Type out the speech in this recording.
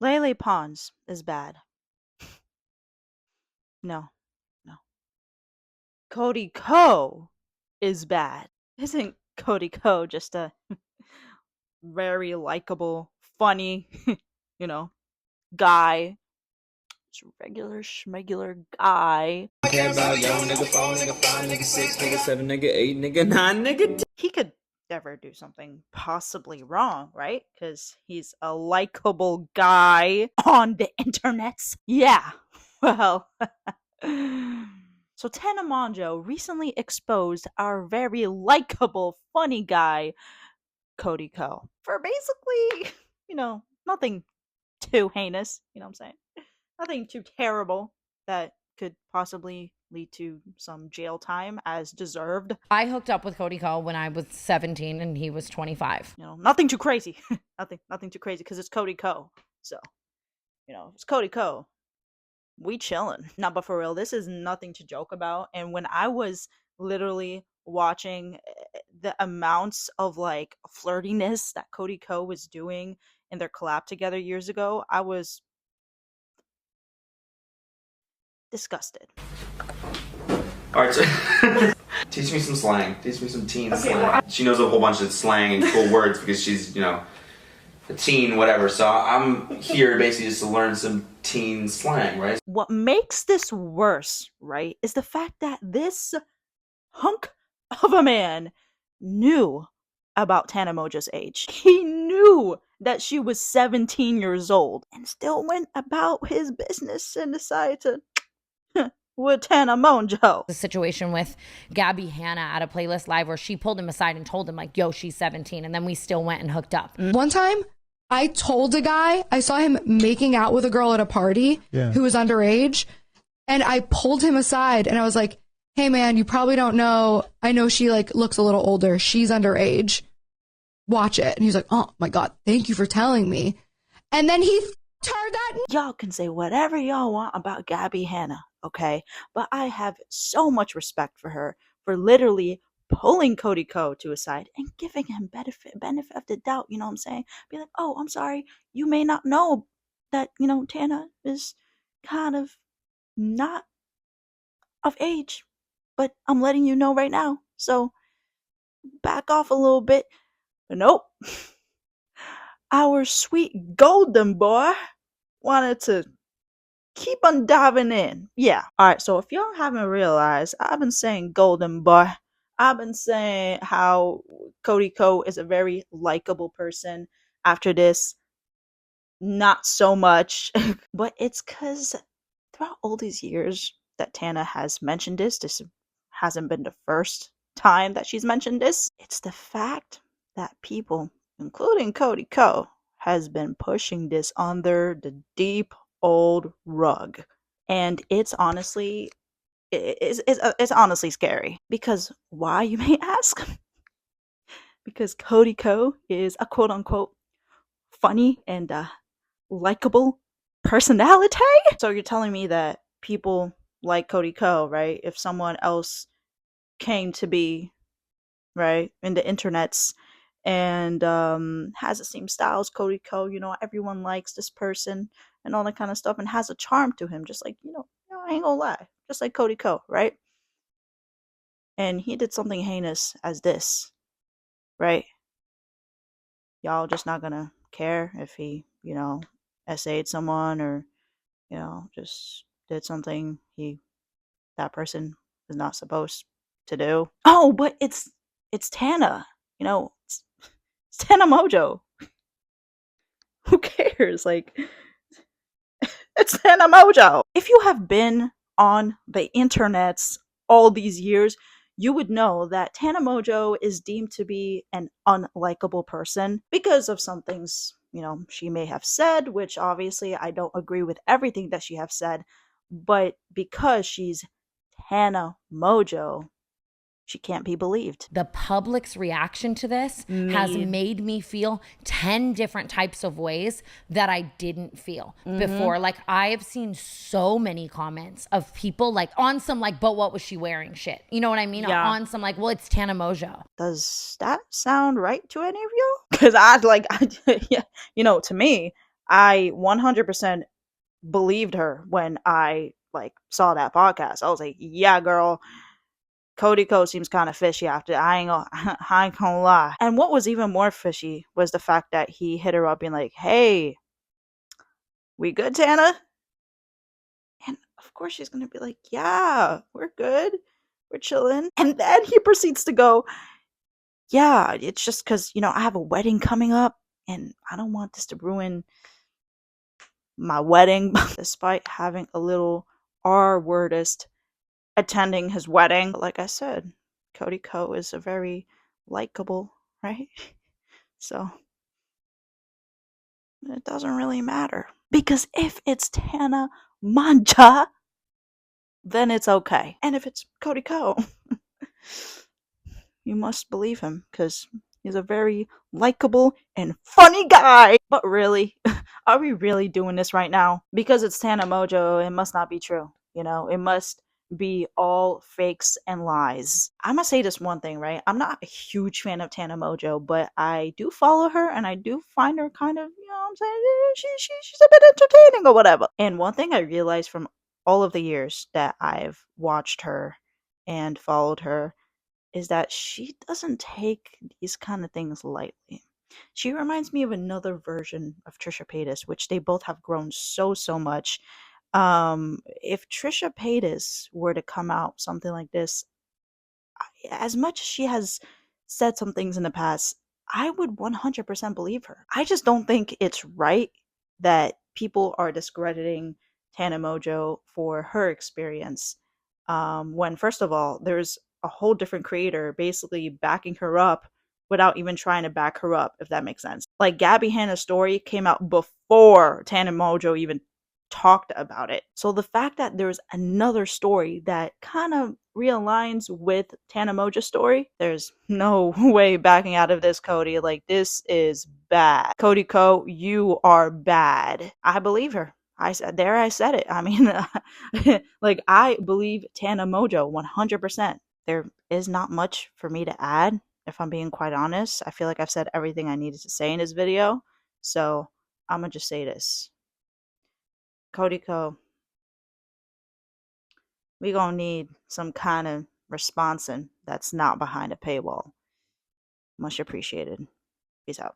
Lele Pons is bad. No, no. Cody Ko is bad. Isn't Cody Ko just a very likable, funny, you know, guy? Just regular schmegular guy. Care about yo, nigga 4, nigga 5, nigga 6, nigga 7, nigga 8, nigga 9, nigga 10. He could never do something possibly wrong, right? Because he's a likable guy on the internets. Yeah, well. So Tana Mongeau recently exposed our very likable, funny guy, Cody Ko, for basically, nothing too heinous, you know what I'm saying? Nothing too terrible that could possibly lead to some jail time as deserved. I hooked up with Cody Ko when I was 17 and he was 25. Nothing too crazy. nothing too crazy because it's Cody Ko. So, it's Cody Ko. We chilling. No, but for real, this is nothing to joke about. And when I was literally watching the amounts of like flirtiness that Cody Ko was doing in their collab together years ago, I was disgusted. All right, so teach me some slang. Teach me some teen slang. She knows a whole bunch of slang and cool words because she's, a teen, whatever. So I'm here basically just to learn some teen slang, right? What makes this worse, right, is the fact that this hunk of a man knew about Tana Mongeau's age. He knew that she was 17 years old and still went about his business and decided to with Tana Mongeau. The situation with Gabby Hanna at a Playlist Live where she pulled him aside and told him like, yo, she's 17. And then we still went and hooked up. One time I told a guy, I saw him making out with a girl at a party who was underage. And I pulled him aside and I was like, hey man, you probably don't know. I know she like looks a little older. She's underage. Watch it. And he's like, oh my God, thank you for telling me. And then he turned that. Y'all can say whatever y'all want about Gabby Hanna, okay? But I have so much respect for her for literally pulling Cody Ko to a side and giving him benefit of the doubt, you know what I'm saying? Be like, oh, I'm sorry, you may not know that, Tana is kind of not of age, but I'm letting you know right now. So back off a little bit. But nope. Our sweet golden boy wanted to keep on diving in. Yeah. Alright, so if y'all haven't realized, I've been saying golden boy. I've been saying how Cody Ko is a very likable person. After this, not so much. But it's because throughout all these years that Tana has mentioned this hasn't been the first time that she's mentioned this. It's the fact that people, including Cody Ko, has been pushing this under the deep old rug. And it's honestly it's honestly scary. Because why, you may ask? Because Cody Ko is a quote unquote funny and likable personality. So you're telling me that people like Cody Ko, right? If someone else came to be, right, in the internets and has the same style as Cody Ko, everyone likes this person and all that kind of stuff, and has a charm to him, just like, I ain't gonna lie, just like Cody Ko, right? And he did something heinous as this, right? Y'all just not gonna care if he, essayed someone or, just did something that person is not supposed to do. Oh, but it's Tana, it's Tana Mongeau. Who cares? Like, it's Tana Mongeau. If you have been on the internets all these years, you would know that Tana Mongeau is deemed to be an unlikable person because of some things, she may have said, which obviously I don't agree with everything that she have said, but because she's Tana Mongeau, she can't be believed. The public's reaction to this has made me feel 10 different types of ways that I didn't feel before. Like, I have seen so many comments of people like on some like, but what was she wearing shit? You know what I mean? Yeah. On some like, well, it's Tana Mongeau. Does that sound right to any of you? Because to me, I 100% believed her when I like saw that podcast. I was like, yeah, girl, Cody Ko seems kind of fishy after. I ain't gonna lie. And what was even more fishy was the fact that he hit her up being like, "Hey, we good, Tana?" And of course she's gonna be like, "Yeah, we're good, we're chilling." And then he proceeds to go, "Yeah, it's just because I have a wedding coming up, and I don't want this to ruin my wedding." Despite having a little R wordist attending his wedding. Like I said, Cody Ko is a very likable, right? So it doesn't really matter. Because if it's Tana Manja, then it's okay. And if it's Cody Ko, you must believe him because he's a very likable and funny guy. But really, are we really doing this right now? Because it's Tana Mojo, it must not be true. It must be all fakes and lies. I'm gonna say this one thing, right? I'm not a huge fan of Tana Mojo, but I do follow her and I do find her kind of, what I'm saying, she's a bit entertaining or whatever. And one thing I realized from all of the years that I've watched her and followed her is that she doesn't take these kind of things lightly. She reminds me of another version of Trisha Paytas, which they both have grown so much. If Trisha Paytas were to come out something like this, as much as she has said some things in the past, I would 100% believe her. I just don't think it's right that people are discrediting Tana Mojo for her experience. When, first of all, there's a whole different creator basically backing her up without even trying to back her up, if that makes sense. Like, Gabby Hanna's story came out before Tana Mojo even talked about it. So the fact that there's another story that kind of realigns with Tana Moja's story, there's no way backing out of this, Cody. Like, this is bad. Cody Ko, you are bad. I believe her. I said it. I mean, like, I believe Tana Mojo 100%. There is not much for me to add, if I'm being quite honest. I feel like I've said everything I needed to say in this video. So I'm gonna just say this. Cody Ko, we gonna need some kind of responsing that's not behind a paywall. Much appreciated. Peace out.